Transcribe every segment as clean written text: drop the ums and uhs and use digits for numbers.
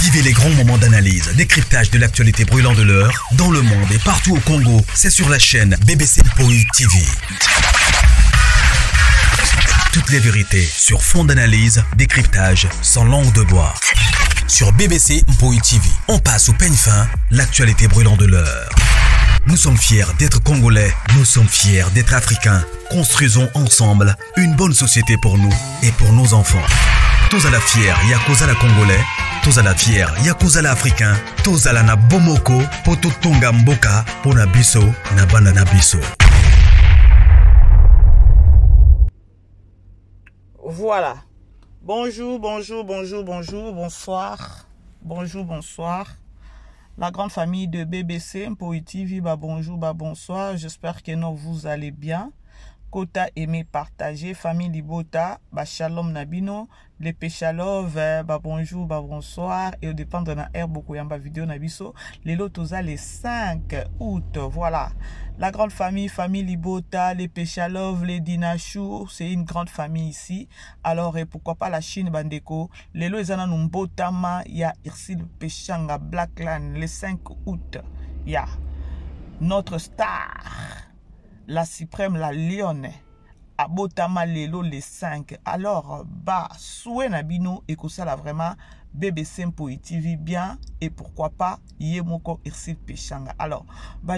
Vivez les grands moments d'analyse, décryptage de l'actualité brûlante de l'heure, dans le monde et partout au Congo. C'est sur la chaîne BBC Mpoi TV. Toutes les vérités sur fond d'analyse, décryptage, sans langue de bois. Sur BBC Mpoi TV, on passe au peigne fin, l'actualité brûlante de l'heure. Nous sommes fiers d'être Congolais, nous sommes fiers d'être Africains. Construisons ensemble une bonne société pour nous et pour nos enfants. Tous à la fière, Yakozala Congolais. Tous à la fière, Yakozala Africain. Tous à la na bomoko, poto tonga mboka, pona biso, na banda na biso. Voilà. Bonjour, bonjour, bonjour, bonjour, bonsoir. Bonjour, bonsoir. La grande famille de BBC Mpoi TV, bonjour, bonsoir. J'espère que vous allez bien. Kota aimé partager, famille Libota, shalom nabino, les péchalov, bonjour, bonsoir, et au dépendre de la air beaucoup yamba vidéo nabiso, les lotosa les 5 août, voilà. La grande famille, famille Libota, les péchalov, les dinachou, c'est une grande famille ici. Alors, et pourquoi pas la Chine bandeko, les loisana numbotama, il y a ici le péchanga Blackland, les 5 août, il y a notre star. La suprême, la lionne, abotama lelo les 5. Alors, soué nabino et que ça là vraiment BBC Mpoi TV bien et pourquoi pas Yemoko Irsil Pechanga. Alors,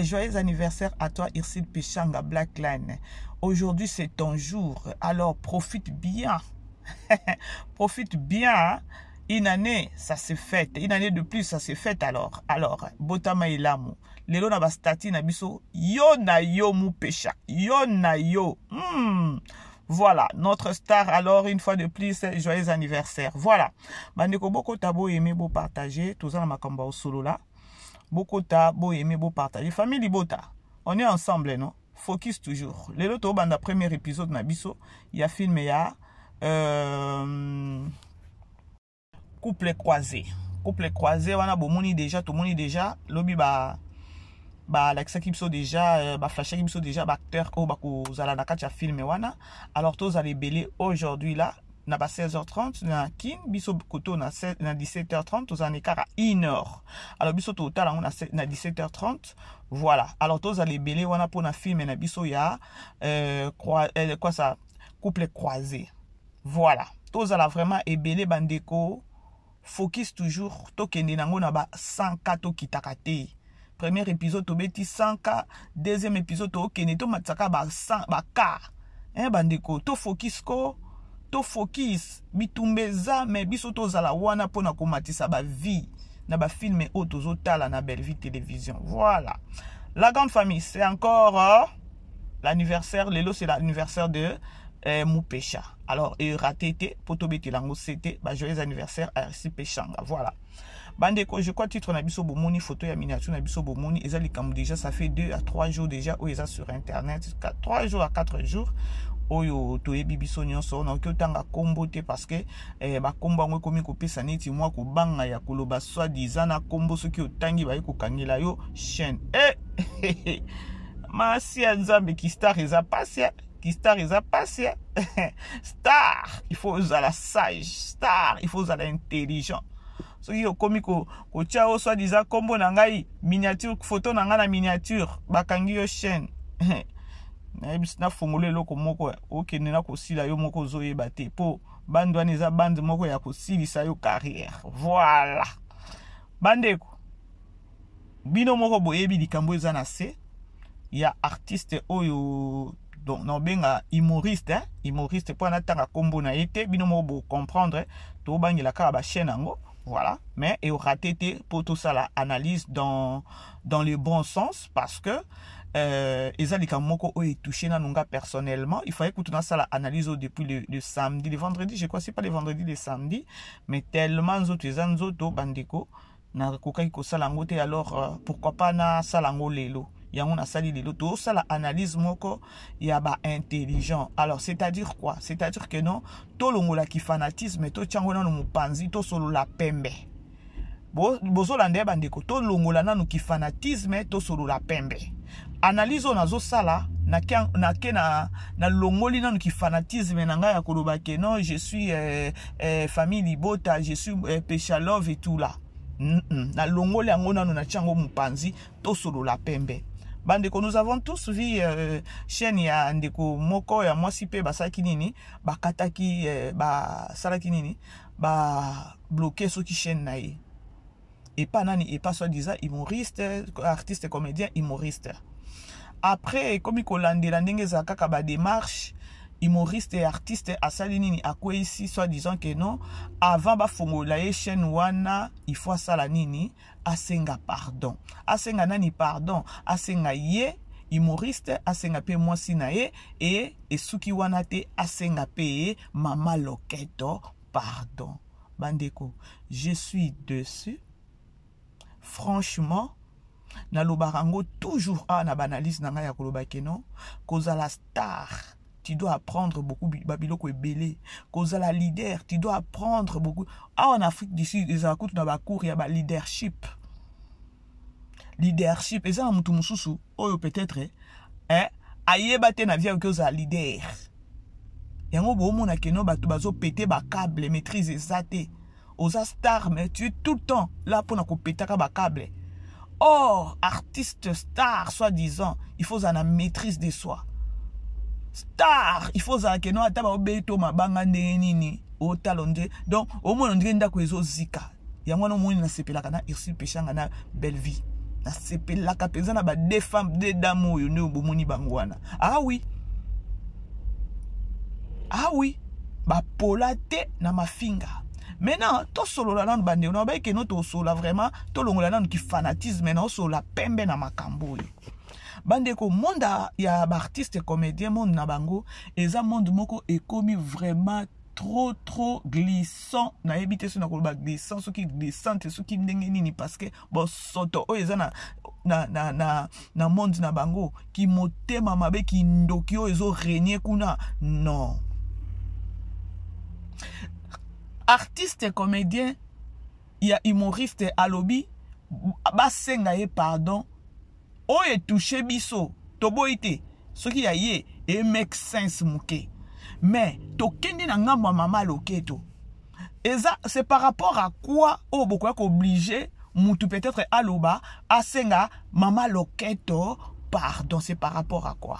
joyeux anniversaire à toi Irsil Pechanga Blackline. Aujourd'hui c'est ton jour. Alors profite bien. Profite bien. Une année, ça s'est fait. Une année de plus, ça s'est fait alors. Alors, botama ilamu. Lelo na bastati na biso. Yo na yo mu pecha. Yo na yo. Voilà, notre star. Alors, une fois de plus, joyeux anniversaire. Voilà. Bandeko, beaucoup tabo aimé, beau partager. Tout ça, na makamba au solo là. Beaucoup tabo aimé, beau partager. Famille Libota. On est ensemble, non? Focus toujours. Lelo to banda premier épisode na biso. Il y a filmé ya. Couple croisé. Couple croisé, on a bomoni déjà, tout le monde déjà. Lobby la qui sont déjà, flash qui sont déjà, acteur au bako zala na kacha film wana. Alors tous allez belé aujourd'hui là, na 16h30, na kin biso koto na 17h30, tous en écart à 1h. Alors biso total on a na 17h30. Voilà. Alors tous allez belé wana pour na film na biso ya quoi ça, couple croisé. Voilà. Tous allez vraiment ebelé bandeko. Focus toujours tokende nango na ba 100K to kitakate. Premier épisode to beti 100K, deuxième épisode to okende to matsaka ba 100 ba K. Bandeko to focus ko, to focus bitumbeza me biso to zala wana pona komatisa ba vie na ba film o tozo tala na Belle Vie télévision. Voilà. La grande famille, c'est encore l'anniversaire, lelo c'est l'anniversaire de Mupesha. Alors, et raté, potobeti lango c'était, joyeux anniversaire à RC Pechanga. Voilà. Bandeko, je crois titre na biso bomoni, photo ya miniature na biso bomoni, ezali comme déjà, ça fait 2 à 3 jours déjà, où ils sur internet, 3 jours à 4 jours. Oyo to ebi biso nyonso na ko tanga kombo te parce que ba kombo ngo komi ko pesa neti mwa ko banga ya koloba soi disant na kombo soki otangi ba ko kangela yo chaîne. Masi nzambe ki star eza pasia. Qui star is a passé. Star, il faut usar la sage. Star, il faut usar la intelligent. Ce qui est comique au tchao soit disant combo nangai miniature photo nanga na miniature bakangi yo chaîne. Na fongole loko moko OK nena ko sila yo moko zoye bate po bando aneza bande moko ya ko silisa yo carrière. Voilà. Bandeko. Bino moko boyebi likambo ezana se. Il y a artiste oyo donc non benga humoriste humoriste pour natanga kombo na été bino mo bo comprendre to bangela ka ba chaîne ngo voilà mais et raté pour tout ça la analyse dans le bon sens parce que ezalika moko o est touché na nunga personnellement il fallait que tout ça la analyse depuis le samedi le vendredi je crois c'est pas le vendredi le samedi mais tellement zoto ezanzoto bandeko na kokaki ko sala ngo te alors pourquoi pas na sala ngo lelo yango na sali lelo to sala analyse moko ya ba intelligent. Alors c'est-à-dire quoi? C'est-à-dire que non to longola ki fanatisme to tchango na no panzi to solo la pembe. Bozo lande bandeko to longola na no ki fanatisme to solo la pembe. Analyse on azo sala na longoli na no ki fanatisme na nga ya koloba ke non je suis famille Libota, je suis Pechalov et tout là. Na longole yango nano na tiango mupanzi to solo la pembe. Bandeko, nous avons tous vu chaîne ya ndeko moko ya mwasi pe basaki nini bakataki salaki nini bloquer soki chaîne na ye. Et pas nani et pas soi-disant humoriste, artiste, comédien, humoriste. Après comme kolandela ndenge za kaka ba démarche humoriste et artiste asali nini akwe ici soi-disant que non avant ba fongola ye chaîne wana il faut sala nini asenga pardon. Asenga nani pardon, asenga ye humoriste, asenga pe mwasi na ye et suki wana te asenga pe Mama Loketo pardon. Bandeko, je suis dessus. Franchement, na lobarango toujours na banalise na nga ya koloba keno, koza la star, tu dois apprendre beaucoup babiloko ebele, koza la leader, tu dois apprendre beaucoup. En Afrique d'ici, les akoutu na bakour ya ba leadership. Leadership, eza na mutu mususu oyo peut-être ayeba te na via koza leader. Yango bomona keno batu bazo péter ba câble, maîtrise ezate. Aux stars, mais tu es tout le temps là pour nous péter ba câble. Or, artiste star, soi-disant, il faut en maîtrise de soi. Star, il faut en que nous ataba obeto ma banga nini au talonde. Donc, au moins on dirait ndako ezo zika. Ya mwana moni na sepelaka na Irsil Pechanga na belle vie. Na sepelaka peza na ba deux femmes, deux dames yo ne bomoni bangwana. Ah oui. Ah oui. Ba polate na mafinga. Maintenant, to solo la nan bande, on a que notre solo vraiment, to longo la nan qui fanatisme, maintenant solo la pembe na makambo. Bande ko monde ya artiste comédien monde na bango, et ça monde moko est commis vraiment trop glissant. Na éviter ce na koloba glissant, ce qui glissant et ce qui ndenge nini parce que bon soto o eza na monde na bango qui motema mabe ki ndokio ezo régner kuna non. Artiste et comédien, il y a humoriste à lobby, basenga ye pardon, o est touché biso, toboite, ce qui a yé, et make sense mouke. Mais, to kendi na ngamba Mama Loketo. Et ça, c'est par rapport à quoi, oh, beaucoup obligé, moutou peut-être à loba, asenga Mama Loketo, pardon, c'est par rapport à quoi?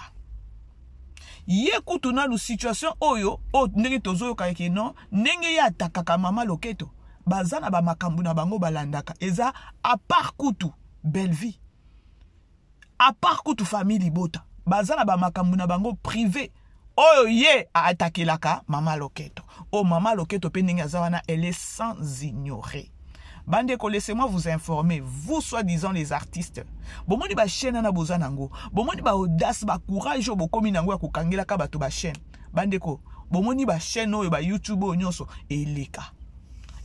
Ye kutuna lu situation oyo ndenge tozo kayeke non ndenge ya atakaka Mama Loketo bazana ba makambu na bango balandaka eza à part kutu belle vie à part kutu famille libota bazana ba makambu na bango privé oyo ye a atakelaka Mama Loketo Mama Loketo pe ndenge azawana elle est sans ignorer. Bandeko, laissez-moi vous informer, vous soi-disant les artistes. Bomoni ba chaîne na bozanango. Bomoni ba audace, ba courage bo komi nango ya kokangela ka bato ba chaîne. Bandeko, bomoni ba chaîne oyo ba YouTube oyo nyonso eleka.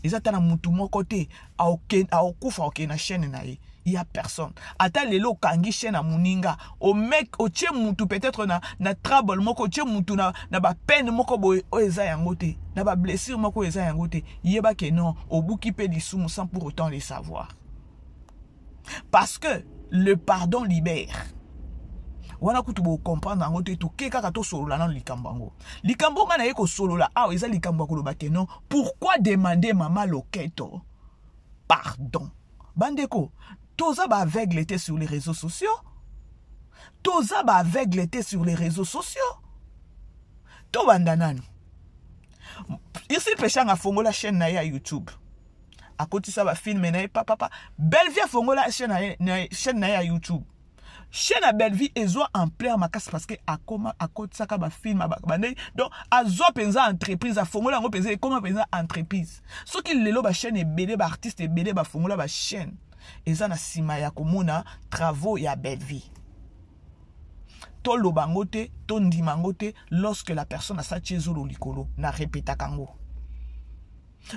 Ezata na mutu moko te aokufa na chaîne na ye. Il y a personne. Ata lelo kangi chaîne na muninga. O mec o tche mutu peut-être na trouble moko tche mutu na ba peine moko boy o eza yango te. Na ba blessure moko eza yango te. Yeba ke non au buki pe disumu sans pour autant les savoir. Parce que le pardon libère. Wana kutu bo comprendre yango te to ke kaka to solo la nan likambango. Likambo nga na ye ko solo la eza likambo ko loba ke non. Pourquoi demander Mama Loketo pardon? Bandeko, toza ba aveugle était sur les réseaux sociaux. Toza ba aveugle était sur les réseaux sociaux. To bandanani. Irsil Pechanga fongola chaîne na ya YouTube. A côté ça ba film na papa. Belle vie fongola chaîne na ya YouTube. Chaîne à Belleville ezo en plein ma casse parce que a côté ça ka ba film donc azo penza entreprise a fongola ngo penza comment penza entreprise. Ce qui lelo ba chaîne et belé ba artiste et belé ba fongola ba chaîne. Eza na sima ya komona travaux ya Belleville. To lo bangote, to ndimangote lorsque la personne a sa chezolo likolo na répéta kango.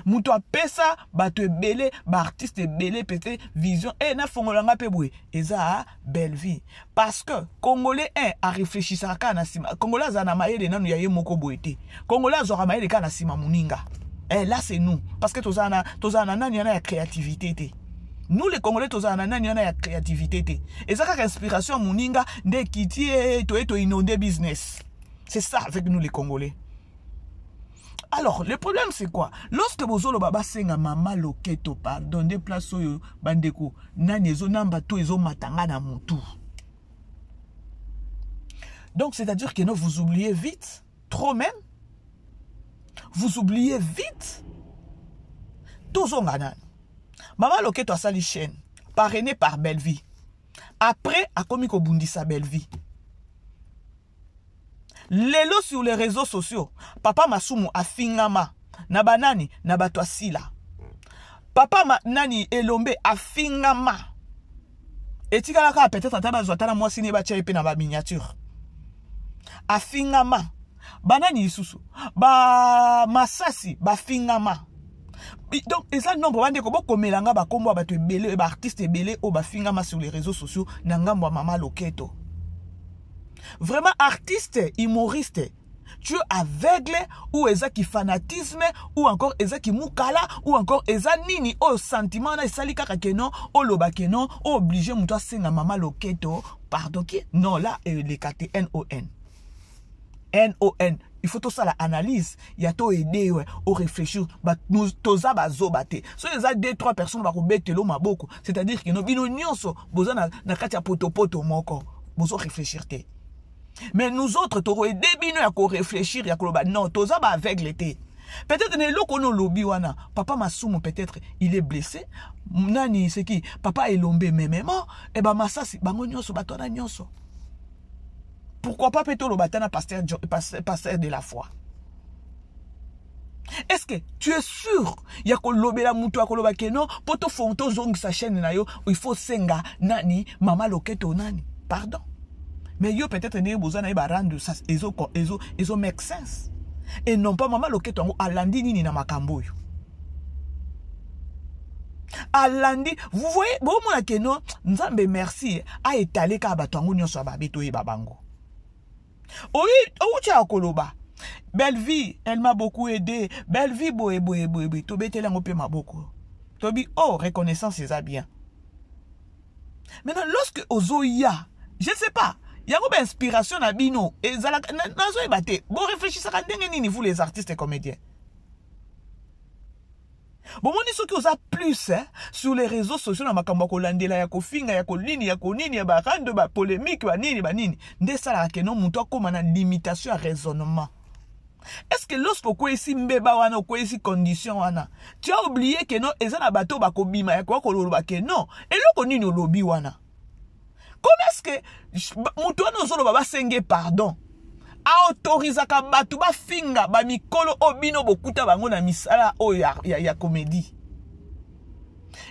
Muto apesa bato belé ba artiste belé pété vision na fongolanga pe boye eza Belleville parce que congolais a réfléchi ça kana sima congolais za na mayele nanu ya ye moko boyete congolais zo mayele kana sima muninga là c'est nous parce que tozana nani na ya créativité té. Nous les Congolais tozana nani na ya créativité té. Ezaka inspiration muninga nde kiti to inonder business. C'est ça avec nous les Congolais. Alors, le problème c'est quoi? Lorsque bozolo baba senga mama loketo pardon des places oyo bandeko nani ezo namba to ezo matanga na mutu. Donc c'est-à-dire que non, vous oubliez vite, trop même. Vous oubliez vite. Tozongana. Mama loketo a sali chaîne, parrainé par Belle-Vie. Après, a commis ko bundisa Belle-Vie. Lelo sur les réseaux sociaux, papa Masumu a fingama, na banani, na batwasila. Papa nani elombe a fingama. Et tikalaka peut-être ataba zwatana moi sine ba tchepe na ba miniature. A fingama. Banani isusu. Ba masasi, ba fingama. Donc, et ça, non, pour dire que beaucoup melanga ba kombo ba belé, ba artiste belé ou ba fingama sur les réseaux sociaux, nangambo mama loketo. Vraiment artiste, humoriste, tu es aveugle ou eza qui fanatisme ou encore eza qui mukala ou encore eza nini au sentiment na sali kaka kenon o loba kenon obligé muto senga mama loketo pardon qui non là les kate NON. Il faut tout ça la analyse, il y a tout aider au réfléchir, nous toza bazo bate. So les a 2-3 personnes va rebete lo maboko, c'est-à-dire que no bino nyonso boza na katia poto moko, bozo réfléchir te. Mais nous autres, tu aurais débinu à réfléchir, à non, tu as avec l'été. Peut-être que nous lobby wana, papa Masumu peut-être il est blessé. Nani c'est qui? Papa est lombé même et ben massa si bango nyonso batona nyonso. Pourquoi pas peut-être le batana pasteur de la foi? Est-ce que tu es sûr il y a que lobby la mutu akoloba keno poto fonto zong sa chaîne na yo il faut senga nani mama loketo nani? Pardon. Mais yo peut-être né besoin na rendre ça ezo make sense. Et non pas maman loketo ngo alandi nini na makambo yo. Alandi, vous voyez bon moi que non, nzambe merci a étalé ka batango nyonso babeto e babango. Oui, oucha koloba. Belle-Vie, elle m'a beaucoup aidé. Belle-Vie boé to betela ngo pe maboko. Tobi oh reconnaissance c'est bien. Maintenant lorsque ozoya, je sais pas il y a une inspiration à bino et nazo ebate bon réfléchissez à ndenge nini vous les artistes et comédiens. Bon moni soki oza plus sur les réseaux sociaux na makambo ko landela ya ko finga ya ko nini ya ba rande ba polémique ba nini nde sala ke no muto akoma na limitation à raisonnement. Est-ce que lorsque ko esi mbeba wana ko esi condition wana tu as oublié que non eza na bato ba ko bima ya ko loloba ke non eloko nini olobi wana. Comment est-ce que mutuano zolo baba senge pardon a autoriser ka batu ba finga ba mikolo obino bokuta bango na misala o ya comédie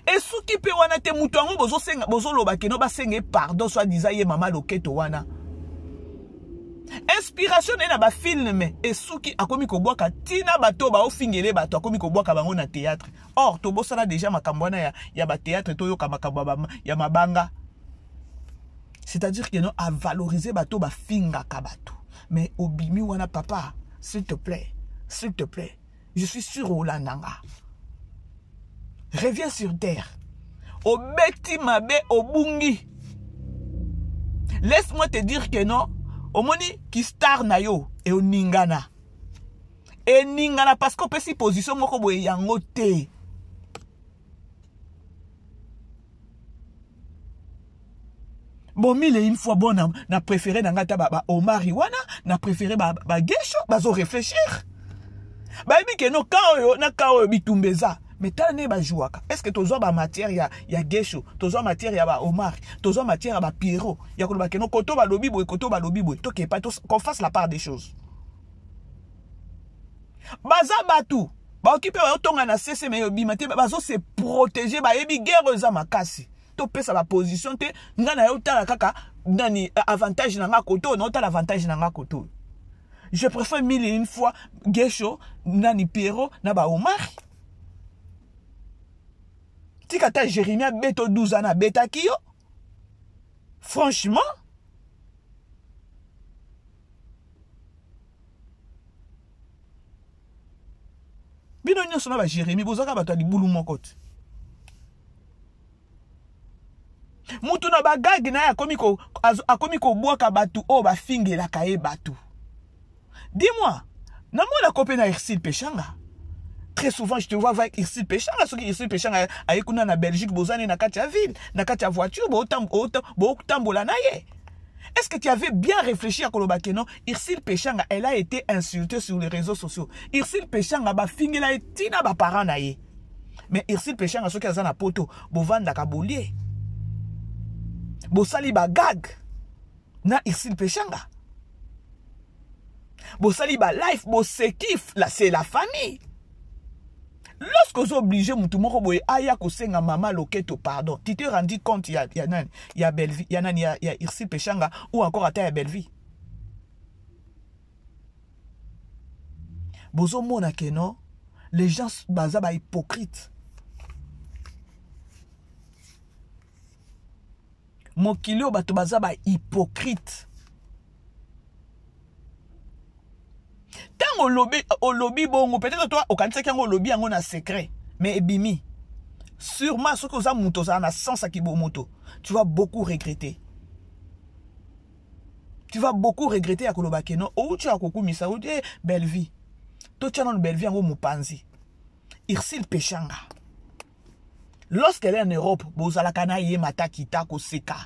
et souki pe wana te mutuango bozo senga bozo loba ke no ba senge pardon soit disant ye mama loketo wana inspiration na ba film et souki akomi ko bwaka tina bato ba ofingele bato akomi ko bwaka bango na théâtre or to bosala déjà makambo na ya ba théâtre to yo ka makambo ya mabanga. C'est-à-dire que non à valoriser bateau ba finga kabato. Mais obimi wana papa, s'il te plaît, je suis sûr Olandanga. Reviens sur terre. Obeti mabe obungi. Laisse-moi te dire que non, omoni qui star na yo et oningana. Et ningana parce qu'on peut si position moko boye yango te. Bon, mille une fois, bon, na préféré nangata ba Omari wana, na préféré ba Gesho, bazo réfléchir. Ba ebi ke no kao na kao bitumbeza. Mais tane ba jouaka. Est-ce que tozo ba matière ya Gesho, tozo matière ya ba Omari, tozo matière ya ba Pierrot, ya ko ba ke no koto ba lobi boy, to ke pas qu'on fasse la part des choses. Baza batu, ba occupé ba otonga na CC mais bimate bazo se protéger ba ebi guerre za makasi. Topé sa la position te ngana yo tala kaka nani avantage na nga koto non tala avantage na nga koto. Je préfère mille et une fois Gesho nani Pierrot na ba Omar. Tikata Jérémie beto 12 ans na beta kiyo. Franchement bino nyonso na ba Jérémie bozaka bato ali bulu mokote. Mutu na bagagi na akomi ko boaka batu o ba fingela kae batu. Dis-moi, Namona copine na Irsil Pechanga. Très souvent, je te vois avec Irsil Pechanga. Ce qui Irsil Pechanga a écouté na Belgique, bozane na katia ville, na katia voiture, bo tambola na ye. Est-ce que tu avais bien réfléchi à Kolobake, non? Irsil Pechanga, elle a été insultée sur les réseaux sociaux. Irsil Pechanga, ba fingela etina ba parent na ye. Mais Irsil Pechanga, ce qui a na poto, bo vanda ka bolie. Bo sali ba gag. Na Irsil Pechanga. Bo sali ba life, bo se kif, là c'est la famille. Lorsque vous obligez mutu moko boye aya ko senga mama loketo pardon, tu te rendu compte il y a Bellevie, il y a Irsil Pechanga ou encore à ta Bellevie. Bozo mona ke non, les gens baza ba hypocrite. Mokilio bato baza ba hypocrite. Tant au lobby bongo, peut-être toi, au cancer qui a un lobby en a secret, mais ebimi. Sûrement, ce que vous avez monté, ça a sens à qui moto. Tu vas beaucoup regretter. Tu vas beaucoup regretter à Kolobake, non? Ou tu as beaucoup mis ça, ou tu es belle vie. Toi, tu as une belle vie en Moupanzi. Irsil Pechanga. Lorsqu'elle est en Europe, Bozala Kanaye Mata Kitako Seka.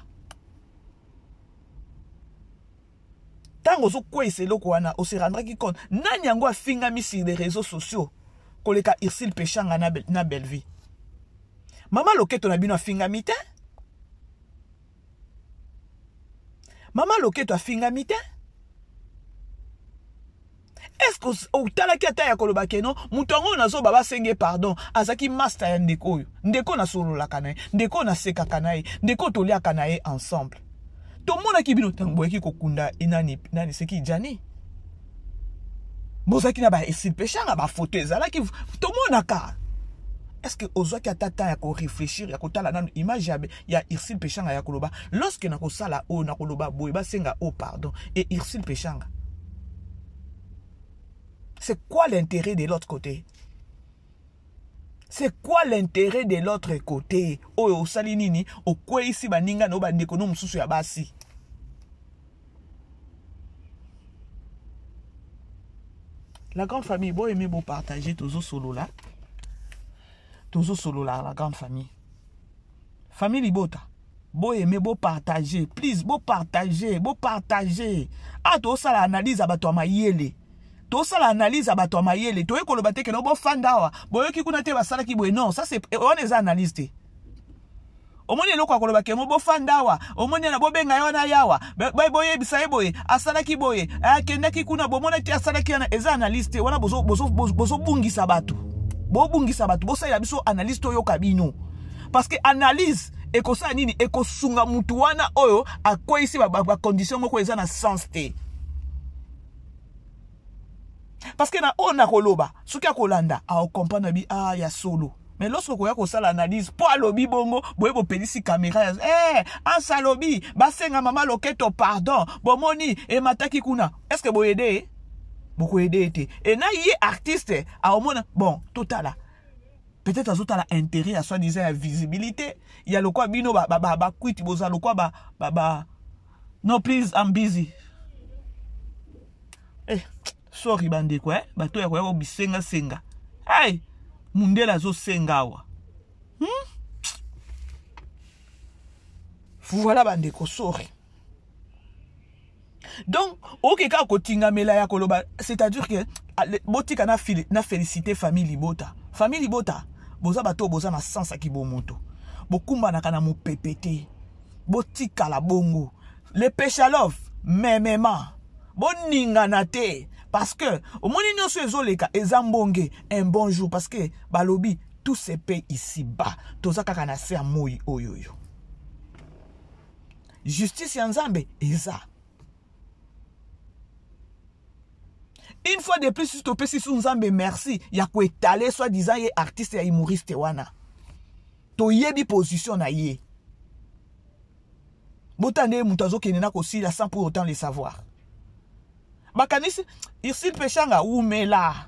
Tant que vous avez wana, on se rendra compte. Nani yango a fingami sur les réseaux sociaux. Koleka Irsil Pechanga na belle vie. Maman loketo na bino a fingami te? Maman loketo a fingami te? Est-ce que au talaki ata ya Kolobake non? Mutongo na zo baba senge pardon. Azaki master ya ndeko. Ndeko na solo la kanae. Ndeko na seka kanae. Ndeko tolia kanae ensemble. Tout le monde qui bino tambo qui kokunda inani nani seki jani. Bozaki na ba Irsil Pechanga ba photo ezala ki tout le monde ka. Est-ce que ozo ki atata ya ko réfléchir ya kotala na image ya Irsil Pechanga ya koloba lorsque na ko sala o na koloba boy ba senga o pardon et Irsil Pechanga. C'est quoi l'intérêt de l'autre côté? C'est quoi l'intérêt de l'autre côté? Oh, salinini, au quoi ici baninga no bandeko no mususu ya basi. La grande famille, bon aimer beau partager tozo solo là. Tozo solo là, la grande famille. Famille libota. Beau aimer beau partager, please, beau partager, beau partager. Ah, to ça la analyse abato mayele. Tout ça l'analyse à bateau mayele. Toi que le bateau que no bon fandawa. Boyo ki kuna te basala ki boy non. Ça c'est on les analyse te. Au moins le quoi que le bateau no bon fandawa. Au moins na bobe ngayo na yawa. Boye bisaye boye. Asala ki boye. Kenda ki kuna bomona ti asala ki na eza analyse te. Wana bozo bungisa bato. Bo bungisa bato. Bo sa ya biso analyse to yo kabino. Parce que analyse eko sa nini eko sunga mutu wana oyo akwa isi ba condition moko eza na sens te. Parce que na on a koloba, ce qui a kolanda, a comprendre bi ah ya solo. Mais lorsque koya ko sala analyse, po alobi bongo, boye bo pelisi caméra, en salobi, basenga mama loketo pardon, bomoni e mataki kuna. Est-ce que bo aider? Beaucoup aider été. Et na yi artiste a au moins bon, total. Peut-être azota la intérêt à soi-disant la visibilité. Il y a le quoi bino ba quit boza le quoi ba no please I'm busy. Sorry bande quoi, bato ya kwa bisenga senga. Hey, mundela zo senga wa. Voilà bande ko sorry. Donc, ok ka ko tinga mela ya koloba, c'est-à-dire que botika na féliciter famille Libota. Famille Libota, boza bato boza na sens ki bo moto. Bokumba na kana mo pépété. Botika la bongo. Le péchalov, memema. Boninga na te. Parce que, au moins, nous sommes les cas, ezambonge, un bon jour, parce que, balobi, tout se paye ici bas. Tout ça, quand on a fait un mot, oyoyo. Justice yanzambe, eza. Une fois de plus, si tu peux, si nzambe, merci, ya ko étaler, soi-disant, yé artiste, ya humoriste, wana. To yebi position na ye. Botane, moutazo, kenena, kosi, la sans pour autant le savoir. Bakanisi, Irsil Pechanga, oumela.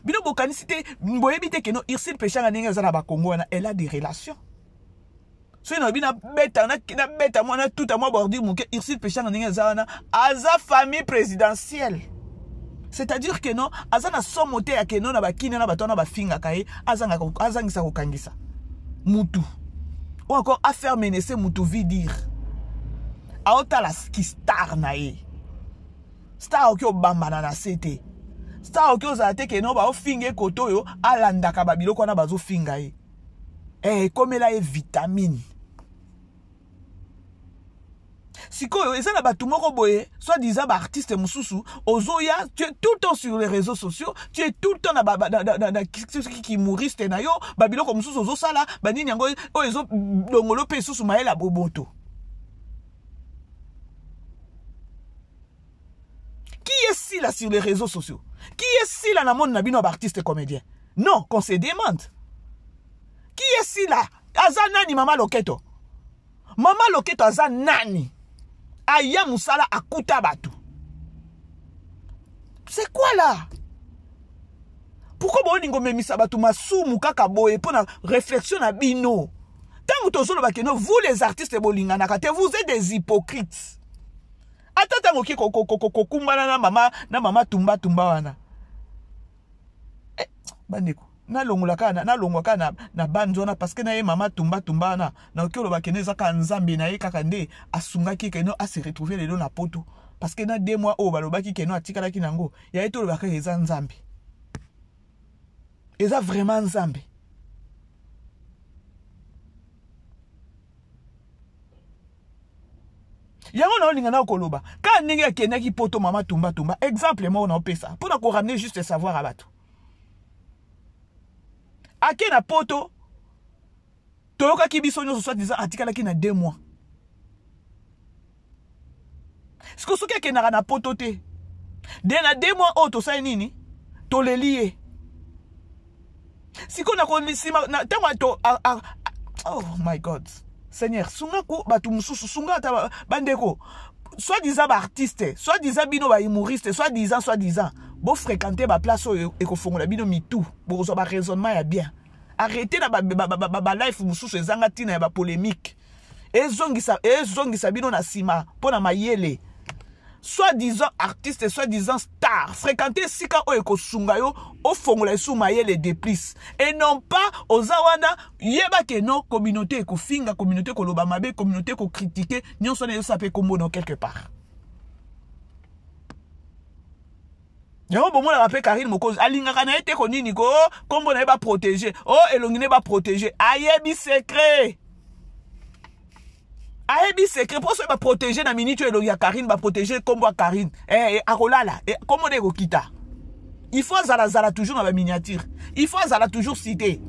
Bino bokanisi te, mboyebi te que non, Irsil Pechanga n'enga zala ba Congo, elle a des relations. So na bina beta na beta moi na tout à moi bordi muke Ursule Péchanga ndenge zawana aza famille présidentielle. C'est-à-dire que non azana somote ya que non na bakine na batona ba finga kai azangisa kokangisa. Mutu. Ou encore affaire menacer mutu vi dire. Aota la ski star na ye. Star oki obambana na sete. Star oki ozate ke non ba ofinge koto yo alandaka babiloko na bazo finga ye. Comme là est vitamine. Sikoyo, et ça na batumoko boye, soit disant ba artiste mususu, ozoya, tu es tout le temps sur les réseaux sociaux, tu es tout le temps na qui mouriste na yo, babiloko mususu ozo sala, banini yango o ezo dongolo pe susu maela boboto. Qui est si là sur les réseaux sociaux? Qui est si là dans le monde nabino artiste comédien? Non, qu'on se demande. Qui est si là? Aza nani Mama Loketo? Mama Loketo aza nani? Aya musala akuta batu. C'est quoi là? Pourquoi bon ningo memisa batu masumu kaka boye pour na réflexion na bino? Tant que tozolo bakeno vous les artistes bolingana kate vous êtes des hypocrites. Attends moki kumbana na mama tumba wana. Bandeko na longolaka na banzona parce que na ye mama tumba na okelo bakeneza ka nzambe na ye kaka nde asungaki keno a se retrouver lelo na poto parce que na 2 mois o balobaki keno atikala kinango ya etolo baka eza nzambe eza vraiment nzambe. Yango na olinga na koloba ka ndenge akendaki poto mama tumba exemple mo na opesa pour ko ramener juste savoir à bato. Ake na poto toyoka kibiso nyo soit disant atikala ki na 2 mois. Siko soki ake na poto te. De na 2 mois o to sa nini? To le lié. Siko na ko lisima na tama to oh my God. Seigneur, sunga ko batu mususu sunga ta bandeko. Soit disant ba artiste, soit disant bino ba humoriste, soit disant bo fréquenter ba place et ko fongola bino mitou, bo zo ba raisonnement ya bien. Arrêtez na ba life mususu ezanga tina ya ba polémique. Ezongisa bino na sima pona mayele. Soit disant artiste, soit disant star, fréquenter sika o eko sunga yo o fongola sou mayele de plus. Et non pas ozawana yeba ke non communauté eko finga, communauté ko loba mabe, communauté ko critiquer, nyonso na yo sape kombo dans quelque part. Yao bon moi rappelle Karine Mokoz alingaka na ete ko nini ko kombo na ba protéger. Oh elongine ba protéger. Ayebi secret. Ayebi secret pour se ba protéger na minute elongi Karine ba protéger kombo a Karine. Akolala kombo de kokita. Il faut zala toujours dans la miniature. Il faut zala toujours citer.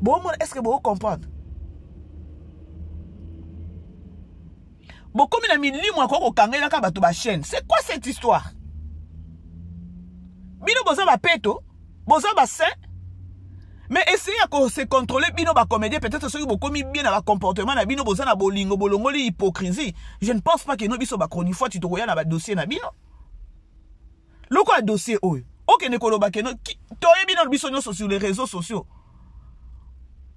Bon moi est-ce que vous comprenez? Beaucoup de milimo encore au kangela ka bato ba chaîne. C'est quoi cette histoire? Bino boza ba peto, boza ba sain. Mais essayez à se contrôler bino ba comédien peut-être ceux qui beaucoup mis bien dans le comportement na bino boza na bolingo bolongoli hypocrisie. Je ne pense pas que no biso ba chronique tu to roya na ba dossier na bino. Loko a dossier oyo. OK ne koloba ke no toye bino biso nyoso sur les réseaux sociaux.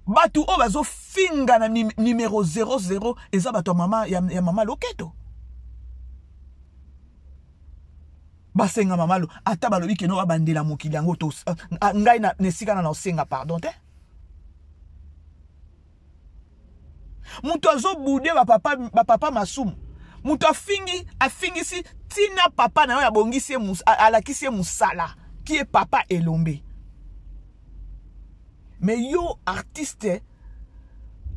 Batu o bazo finga na numéro 00 eza bato mama ya Mama Loketo. Basenga mama lo ata balobi ke no abandela mokili yango to ngai na nesika na osenga pardon te. Muto azo boude ba papa masumu. Muto afingisi tina papa na yo ya bongisi alakisi musala qui est papa Elombe. Mais yo artiste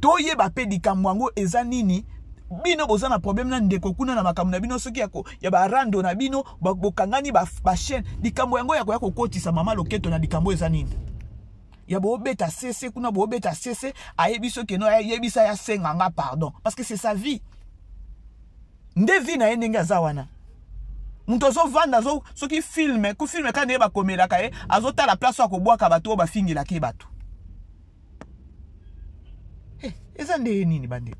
toye ba pe dikamwango eza nini bino boza na problème na ndeko kuna na makambo na bino soki yako ya ba rando na bino bokangani ba chaîne dikambo yango ya kokotisa Mama Loketo na dikambo eza nini ya bo beta cc kuna bo beta cc ayebi soki no ayebisa ya senganga pardon parce que c'est sa vie nde vie na ndenge azawana muntu zo vanda zo soki filme ku filme ka ne ba komela ka azota la place ko bwaka bato ba fingila ke bato. Eza nde nini bande?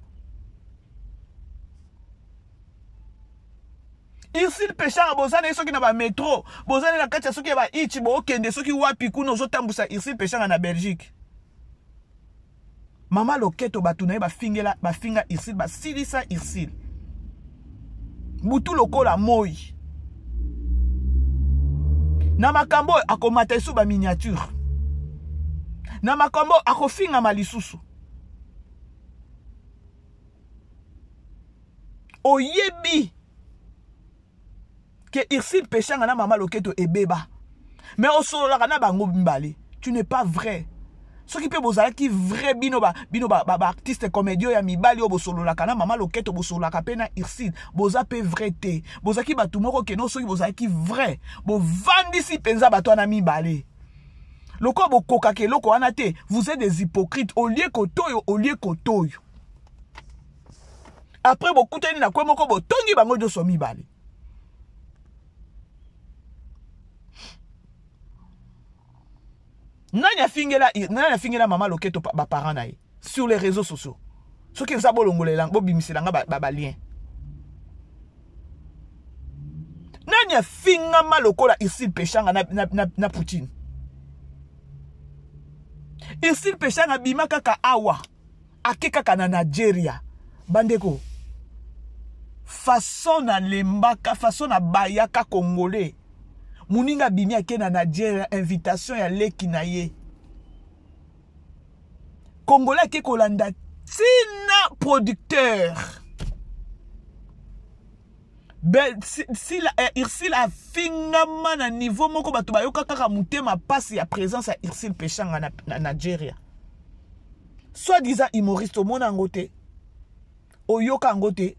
Ursule Péchanga bozana soki na ba métro, bozana na kati soki ba ichi bo okende soki wapi kuna ozo tambusa Ursule Péchanga na Belgique. Mama Loketo batunaye bafinga Irsil basilisa Irsil. Butu lokola moi. Na makambo akomata isu ba miniature. Na makambo akofinga malisusu. Oyebi que Irsil Péchanga na Mama Loketo ebeba. Mais au solo la bango mbali. Tu n'es pas vrai. Ce qui peut bozala qui vrai bino ba artiste comédien ya mibali o solo la kana Mama Loketo bo solo la kapena Irsil. Boza pe vrai te. Boza ki batu moko ke no so ki bozala ki vrai. Bo vandi si penza bato na mibali. Loko bo koka ke loko anate. Vous êtes des hypocrites. Au lieu kotoyo. Après bo kutani na kwe moko bo tongi bango jo so mibali. Nanya fingela Mama Loketo ba parents na ye sur les réseaux sociaux. Ce qui nza bolongolela bo bimiselanga ba lien. Nanya finga malokola Irsil Péchanga na Poutine. Irsil Péchanga bima kaka awa akeka kana Nigeria. Bandeko. Façon na lembaka, façon na bayaka congolais. Muninga bimi ake na Nigeria invitation ya leki na ye. Congolais ke kolanda tina producteur. Irsil a fingama na niveau moko bato bayoka kaka mutema pasi ya présence ya Irsil Péchanga na Nigeria. Soit disant humoriste au monde angote. Oyoka angote.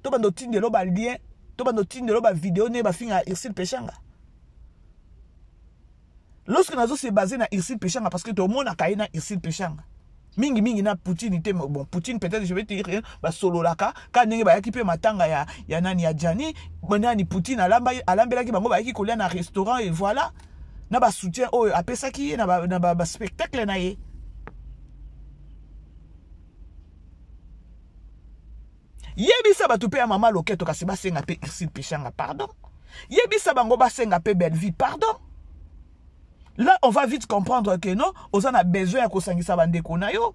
To bando tindelo ba lien, to bando tindelo ba vidéo ne ba finga Irsil Péchanga. Lorsque nazo se basé na Irsil Péchanga parce que tout le monde a caillé na Irsil Péchanga. Mingi na Poutine ite bon Poutine peut-être je vais te dire ba solo laka ka ndenge ba yaki pe matanga ya nani ya Jani bonani Poutine alambela ki bango ba yaki kolia na restaurant et voilà na ba soutien oyo apesa ki na ba spectacle na ye. Yebisa batu pe ya Mama Loketo kasi basenga pe Irsil Péchanga pardon. Yebisa bango basenga pe belle vie pardon. Là, on va vite comprendre que non, on a besoin de kosangisa bandeko na yo,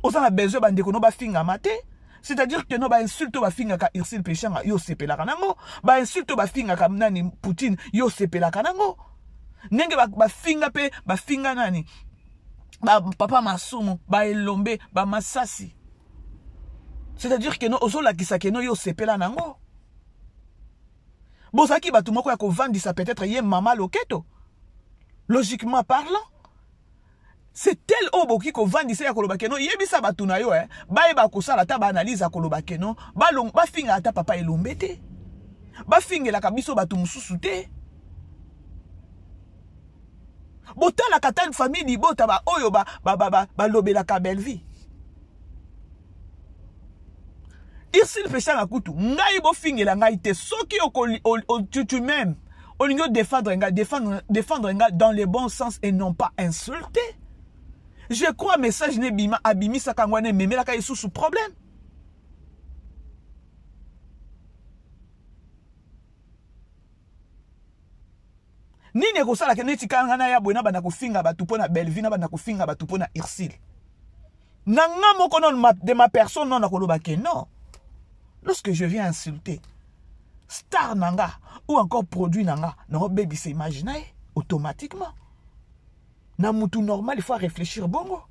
on a besoin de bandeko no ba finga mate. C'est-à-dire que non ba insulte ba finga ka Irsil Péchanga yo sepela kanango, ba insulte ba finga ka nani Poutine yo sepela kanango. Nenge ba finga pe ba finga nani ba papa Masumu, ba Elombe, ba Masasi. C'est-à-dire que non ozo la kisa que non yo sepela nango. Bozaki ba tumoko ya ko vandisa peut-être ye Mama Loketo. Logiquement parlant, c'est tel oboki ko vandise ya koloba keno yebisa batu na yo ba eba ko sala ta ba analyse ya koloba keno ba finga ata papa Elombe te ba fingela kabiso batu mususu te botala katane famille bota ba oyo ba lobela ka belle vie. Irsil Péchanga kutu ngai bo fingela ngai te soki tu même on doit défendre dans le bon sens et non pas insulter. Je crois message ne bima abimi sakangwane meme la ka sous problème. Nini ko sala ke neti kangana ya bwana bana ko finga batu pona Belvina bana ko finga batu pona Irsil. Nanga moko non de ma personne non nakoloba ke non. Lorsque je viens insulter star nanga ou encore produit nanga non baby c'est imaginer automatiquement na mutu normal il faut réfléchir bongo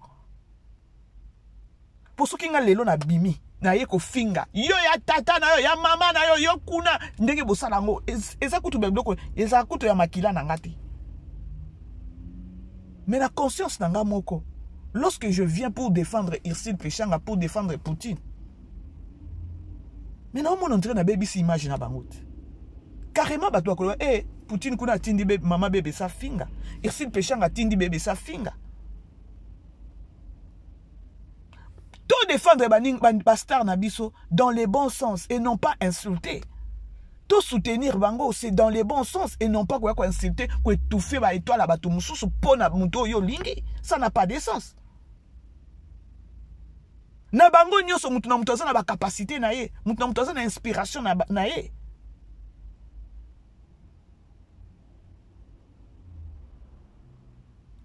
pour ce qui nga lelo na bimi na ye ko finga yo ya tata na yo ya mama na yo yo kuna ndenge bosala ngo eza kutu bebloko eza kutu ya makila nanga te mais la conscience nanga moko lorsque je viens pour défendre Irsil Péchanga pour défendre Poutine. Mais non, on entre na baby si image na bangout. Carrément bato akolo Poutine kuna tindi bébé mama bébé sa finga. Irsil Péchanga tindi bébé sa finga. To défendre ba star na biso dans les bons sens et non pas insulter. To soutenir bango c'est dans les bons sens et non pas quoi insulter, quoi étouffer ba étoile à bato mususu pona muto yo lingi. Ça n'a pas de sens. Na bango nyoso mutu na mutu aza na ba capacité na ye, mutu na mutu aza na inspiration na ye.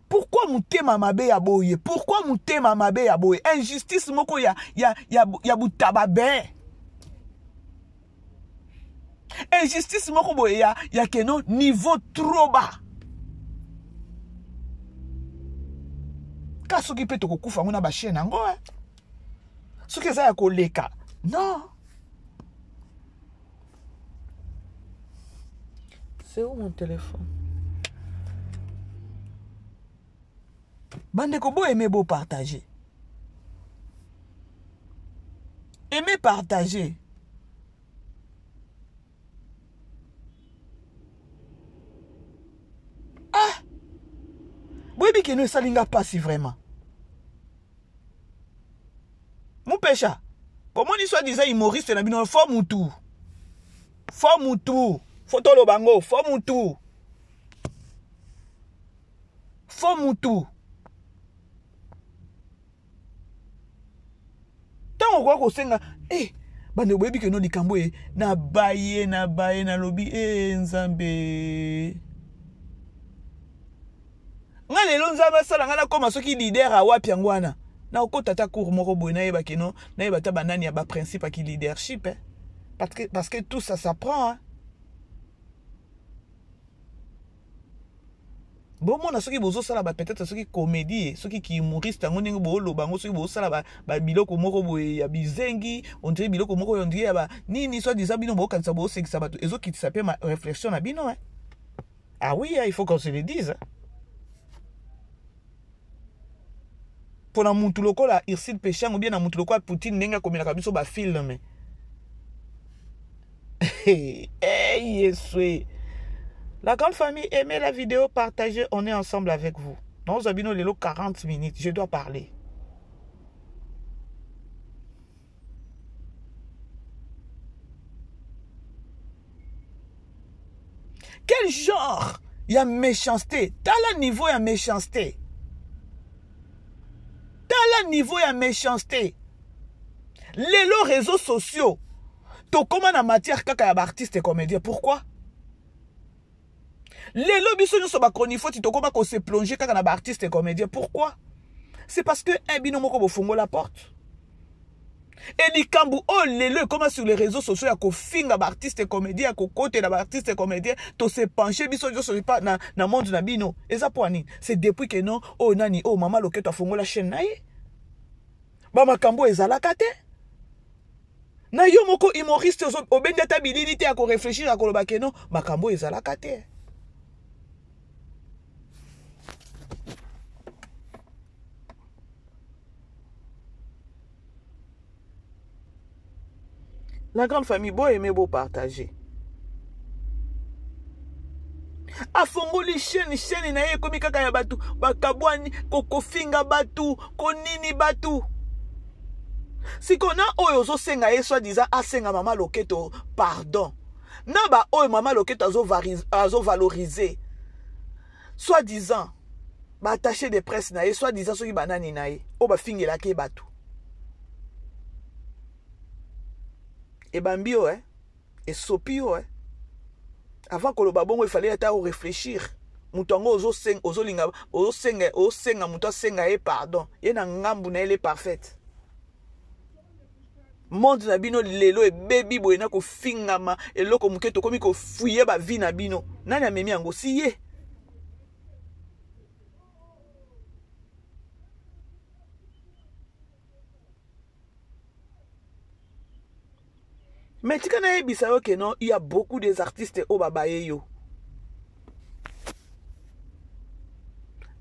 Pourquoi mutema mabe ya boye? Pourquoi mutema mabe ya boye? Injustice moko ya butababe. Injustice moko boye ya keno niveau trop bas. Ka soki pe tokokufa ngona ba chaîne ngo eh. Soki eza ya koleka. Non. C'est où mon téléphone? Bandeko bo aimer beau partager. Aimer partager. Ah! Boyebi que nous salinga pas si vraiment. Mon pécha. Comment il soit disant humoriste na bino fo mutu. Fo mutu. Photo lo bango, fo mutu. Fo mutu. Tant on ko senga bande boyebi que no likambo na baye na lobi nzambe. Nga lelo nzambe sala nga na koma soki leader a wapi ngwana. Na okota ta cour moko boye na yeba keno na yeba ta banani ya ba principe à qui leadership parce que tout ça s'apprend hein. Bon mona soki bozo sala ba peut-être soki comédie soki ki humoriste ngo ndenge bo loba ngo soki bozo sala ba biloko moko boye ya bizengi on dirait biloko moko on dirait ba nini soit disant bino bo kanisa bo sekisa bato ezo ki s'appelle ma réflexion na bino hein. Ah oui il faut qu'on se le dise hein. Pour la mutu lokola Irsil Péchang ou bien la mutu lokola Poutine nenga komela kabiso ba film. Yes. La grande famille, aimez la vidéo, partagez, on est ensemble avec vous. Dans Zabino Lelo 40 minutes, je dois parler. Quel genre il y a méchanceté? T'as le niveau il y a méchanceté. T'as le niveau il y a méchanceté. Les réseaux sociaux. To comment en matière kaka ya artiste et comédien. Pourquoi? Les lobbies sont ba chronique tu to comment qu'on se plonger kaka na artiste et comédien. Pourquoi? C'est parce que un binomo ko fongo la porte. Et les kambu oh les comment sur les réseaux sociaux ya ko finga ba artiste et comédien ko côté na ba artiste et comédien to se pencher biso jo so pas na monde na bino. Et ça pour ani, c'est depuis que non oh nani oh maman loketo fongo la chaîne na ye. Ba makambo ezalaka te. Na yo moko humoriste obendeta bililité à ko réfléchir à ko loba non makambo ezalaka te. La grande famille beau aimer beau partager. Afongoli chaîne na ye komi kaka ya batu bakabwani kofinga batu konini batu. Si qu'on a oyo zo senga ye soit disant asenga mama loketo pardon. Na ba oyo mama loketo azo valoriser. Soit disant ba attaché de presse na ye soit disant soki banani na ye o ba fingela ke batu. Et bambio et sopio avant que le babongo il fallait être réfléchir. Mutongo ozo senga muto senga e pardon. Ye na ngambu na ele parfaite. Monde na bino lelo e baby boy na ko fingama e loko muketo komi ko fuye ba vie na bino. Nani amemi yango siye? Mais tu connais que non, il y a beaucoup des artistes au babaye yo.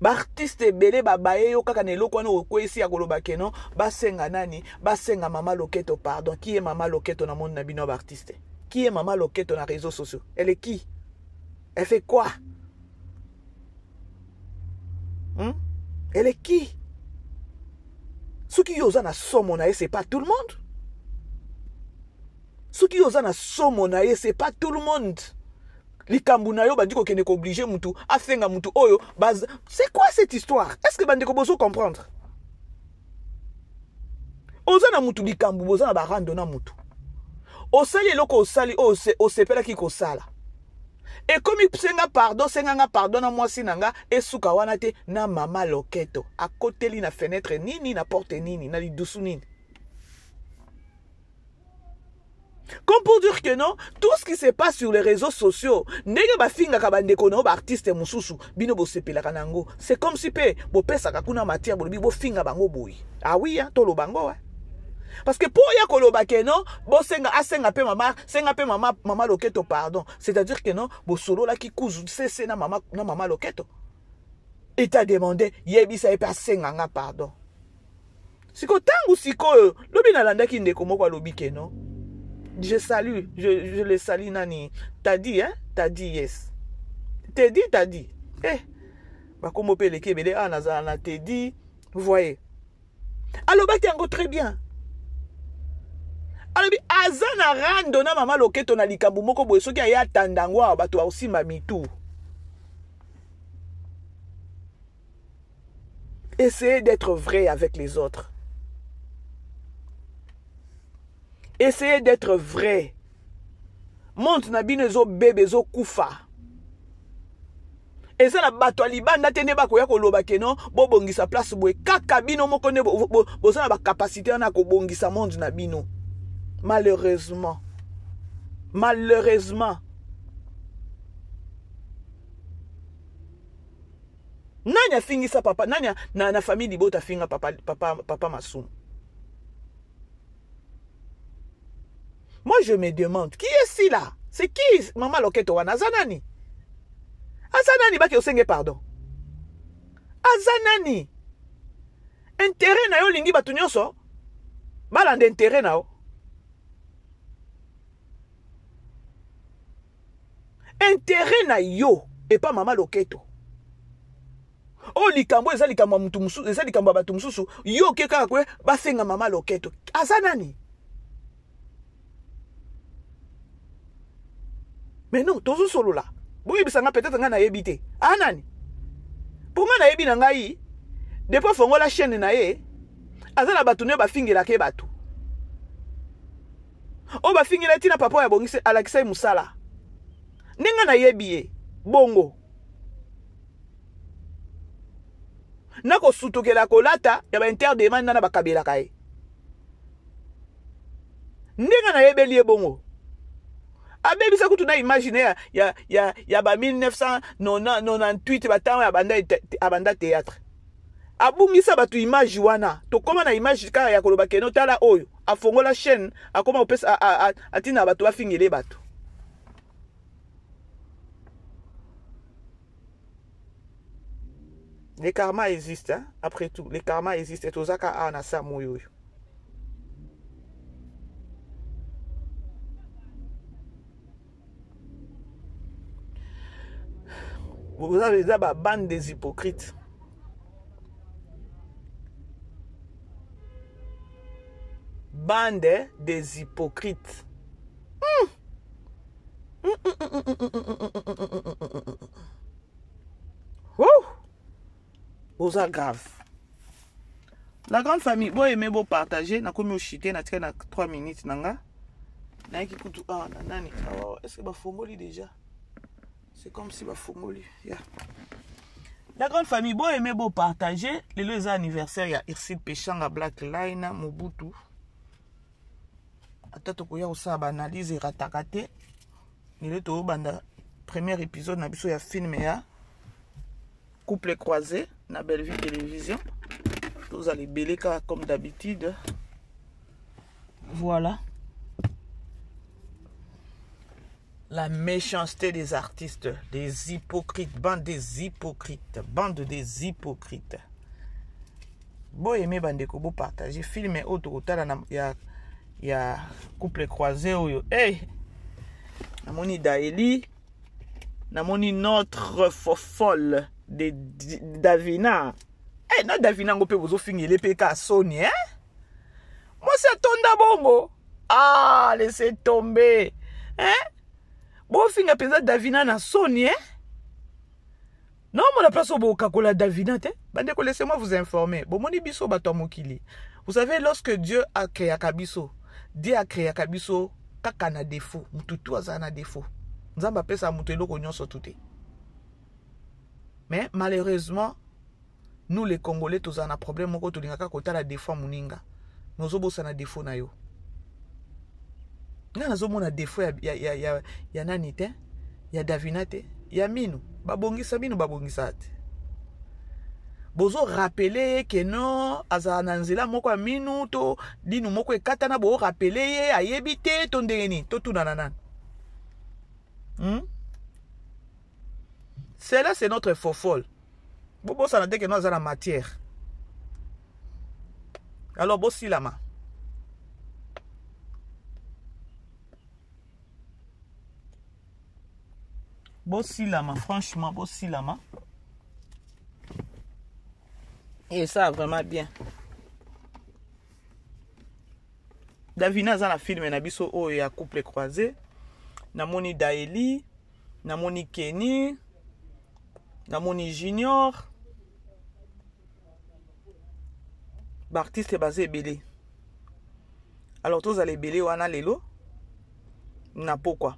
Artiste belé babaye yo kaka nelo kwa no kwesi ya koloba ke non, basenga nani, basenga mama loketo pardon. Qui est mama loketo na monde na bino artiste? Qui est mama loketo na réseaux sociaux? Elle est qui? Elle fait quoi? Elle est qui? Ceux qui osent na somo na c'est pas tout le monde. Ceux qui osent na somo na ye c'est pas tout le monde. Likambu na yo bandiko kene ko obligé mutu asenga mutu oyo base. C'est quoi cette histoire? Est-ce que bandiko bozo comprendre? Oza na mutu likambu boza na barando na mutu. Osali eloko osali o sepela ki ko sala. Et comme il senga pardon na moi sinanga et suka wana te na mama loketo à côté li na fenêtre nini na porte nini na li dusu nini. Comme pour dire que non, tout ce qui se passe sur les réseaux sociaux, nege ba finga ka bandeko no ba artiste mususu bino bo sepela kanango. C'est comme si pe bo pesa ka kuna matière bo bo finga bango boy. Ah oui hein, to lo bango ouais. Parce que pour ya koloba ke non, bo senga asenga pe mama loketo pardon. C'est-à-dire que non, bo solo la ki kuzu c'est na mama loketo. Et t'a demandé yebi sa e pa senga nga pardon. Siko tangu siko lobi na landa ki ndeko moko lobi ke non. Je salue, je le salue nani. T'as dit hein? T'as dit yes. T'as dit. Eh. Bah comme on peut les kébélé ah na t'as dit, vous voyez. Alors bah t'es encore très bien. Alors azana rando na mama loketo na likambu moko boye soki aya tandangwa ba to aussi mamitou. Essayez d'être vrai avec les autres. Essayez d'être vrai. Monte na bino zo bébé zo kufa. Et ça la bato libanda tene ba koya koloba ke non bo bongisa place boye kaka bino moko ne bo ça na ba capacité na ko bongisa monde na bino. Malheureusement. Nanya fingisa papa, nanya na famille libota finga papa Masum. Moi, je me demande, qui est ci là? C'est qui, Maman Loketo wana? Azanani? Azanani ba ki osenge pardon. Azanani? Intérêt na yo lingi batu nyonso? Balande intérêt na yo? Intérêt na yo et pas Maman Loketo. Oh likambo eza likambo mutu mususu, eza likambo batu mususu, yo keka kwe ba senga Maman Loketo. Azanani? Mais non, tozo solo là. Boye bisanga peut-être nga na yebite. Ah nani? Pour nga na yebi na ngai, depuis fongo la chaîne na ye, azala batu ne ba fingela ke batu. O ba fingela tina papa ya bongise alakisa musala. Ninga na yebi bongo. Nako sutokela kolata ya ba interdemand na ba kabela kai. Ninga na yebeli bongo. Abebi sa kutu na imaginer ya ba 1998 batanga ya banda théâtre. Abungisa batu image wana. To koma na image ka ya koloba keno tala oyo. Afongola chaîne, akoma opesa atina batu bafingele batu. Les karma existent hein? Après tout, les karma existent et tozaka ana sa moyo. Vous avez la bande des hypocrites. Bande des hypocrites. Vous êtes grave. La grande famille, vous aimez vous partager. Na komi oshite na tika na 3 minutes nanga. Na ki kutu nani. Est-ce que ba fongoli déjà? C'est comme si ba fongoli. Yeah. La grande famille, bon aimé beau partager. Les anniversaires, il y a Irsid Pechanga, Black Line, Mobutu. Attends, il y a aussi une analyse et ratakate. Il est au banda premier épisode, il y a film couple croisé, na Belle Vie Télévision. Vous allez belé comme d'habitude. Voilà. La méchanceté des artistes, des hypocrites, bande des hypocrites. Bon aimé bandeko, bon partager, film et autres, il y a couple croisé. Hey! Namoni Daeli, namoni notre folle de Davina. Hey, na Davina ngope bozo fingi le peka Sony, hein? Moi c'est tonda bongo. Ah, laissez tomber. Hein? Bon finga pesa Davina na Sony, hein? Non, mon la place au Bokakola Davina, te. Bandeko, laissez-moi vous informer. Bon, moni biso bato mokili. Vous savez, lorsque Dieu a créé Kabiso, Dieu a créé Kabiso, kaka na défaut. Mututu azana défaut. Nzamba pesa mutelo konyon sotuté. Mais malheureusement, nous les Congolais, tous en a problème, moko to lingaka kota la défaut muninga. Nous avons na défaut na yo. Nga nazo mona défaut ya nani te, ya Davina te, ya Minu, babongisa te. Bozo rappeler que non azana nzela moko Minu to dinu moko ekatana bo rappeler ayebite to ndeni to tunana. Cela c'est notre faux folle. Bobo ça n'a dit que nous avons la matière. Alors bossi lama. Bossi lama, franchement bossi lama. Et ça vraiment bien. Davina za la film na biso o ya couple croisé. Namoni Daeli, namoni Kenny, namoni Junior. L'artiste est basé belé. Alors tous allez belé wana lelo. Na pourquoi?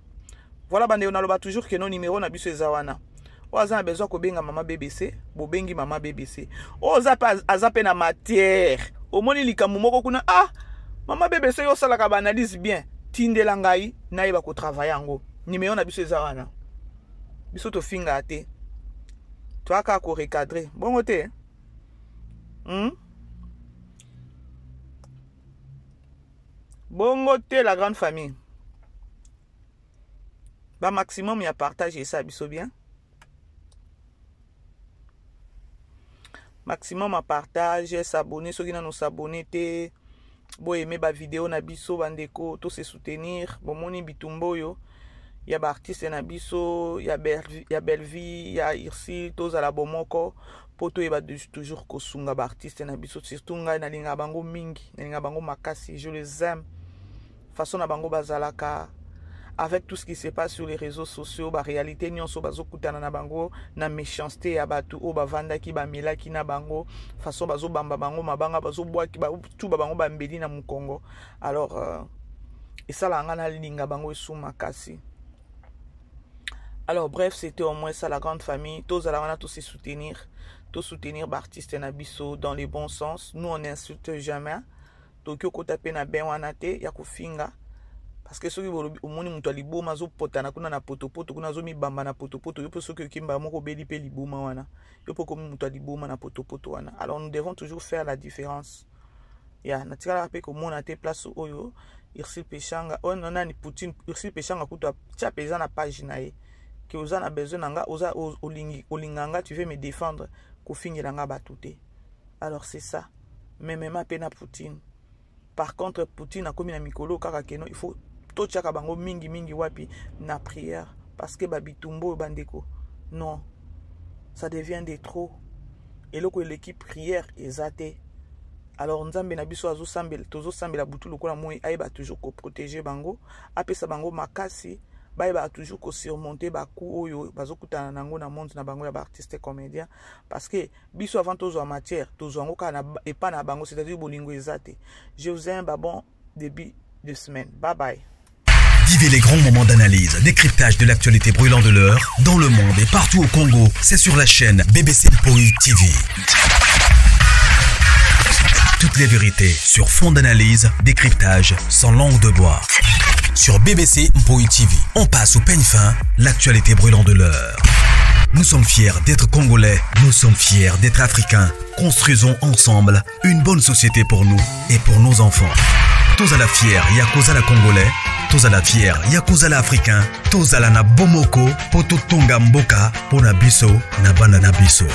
Voilà bande on a toujours que nos numéros na biso ezawana. Oza a besoin ko benga mama BBC, bo bengi mama BBC. Oza pa azape na matière. Omoni likamu moko kuna mama BBC yo sala ka analyse bien. Tindela ngai na yeba ko travailler yango. Numéro na biso ezawana. Biso to finga ate. Toi ka ko recadrer. Bon côté. Bongo te la grande famille. Ba maximum ya partager ça biso bien. Maximum à partage, s'abonner, ceux qui n'ont s'abonner te. Bo aimer ba vidéo na biso bandeko, to se soutenir. Bon moni bitumbo yo. Ya ba artiste na biso, ya Belvi, ya Irsi, to za la bomoko. Poto eba toujours ko sunga ba artiste na biso, surtout nga na linga bango mingi, na linga bango makasi, je les aime. Façon na bango bazalaka. Avec tout ce qui se passe sur les réseaux sociaux, la réalité nyonso bazo kutana na bango na méchanceté ya batu o bavanda ki ba mela ki na bango façon bazo bamba bango mabanga bazo bois ki ba tout ba bango ba mbeli na mukongo. Alors et ça la ngana linga bango sou makasi. Alors bref, c'était au moins ça la grande famille, tous à la wana tous se soutenir, tous soutenir l'artiste na biso dans les bons sens. Nous on n'insulte jamais. Tokyo ko taper na ben wana te ya kufinga. Parce que ceux qui au monde muto liboma zo potana kuna na potopoto kuna zo mi bamba na potopoto yo pe ceux qui mba moko beli pe liboma wana yo pe comme muto liboma na potopoto wana. Alors nous devons toujours faire la différence. Ya na tika la pe ko mona te place oyo Irsil Pechanga on nani Poutine Irsil Pechanga kuto tia pesa na page na ye que oza na besoin nanga oza olinganga tu veux me défendre ko fingira nga batute. Alors c'est ça. Même ma pena Poutine. Par contre Poutine a commis na mikolo kaka keno il faut to tchaka bango mingi wapi na prière parce que babitumbo bandeko non ça devient de trop et loko l'équipe prière ezate. Alors nzambe na biso azo sambela tozo sambela butu lokola moi aiba toujours ko protéger bango apesa bango makasi ba toujours ko surmonter ba coup oyo bazokutana nango na monde na bango ya ba artiste comédien parce que biso avant tozo en matière tozo ngo kana et pas na bango c'est-à-dire bolingo ezate. Je vous aime bon début de semaine. Bye bye. Vivez les grands moments d'analyse, décryptage de l'actualité brûlante de l'heure, dans le monde et partout au Congo. C'est sur la chaîne BBC Mpoï TV. Toutes les vérités sur fond d'analyse, décryptage sans langue de bois. Sur BBC Mpoï TV, on passe au peigne fin, l'actualité brûlante de l'heure. Nous sommes fiers d'être Congolais, nous sommes fiers d'être Africains. Construisons ensemble une bonne société pour nous et pour nos enfants. Tous à la fière, Yakoza la Congolais. Tous à la fière, Yakoza la Africain. Tous à la na bomoko, poto tonga mboka, pona biso, na bana na biso.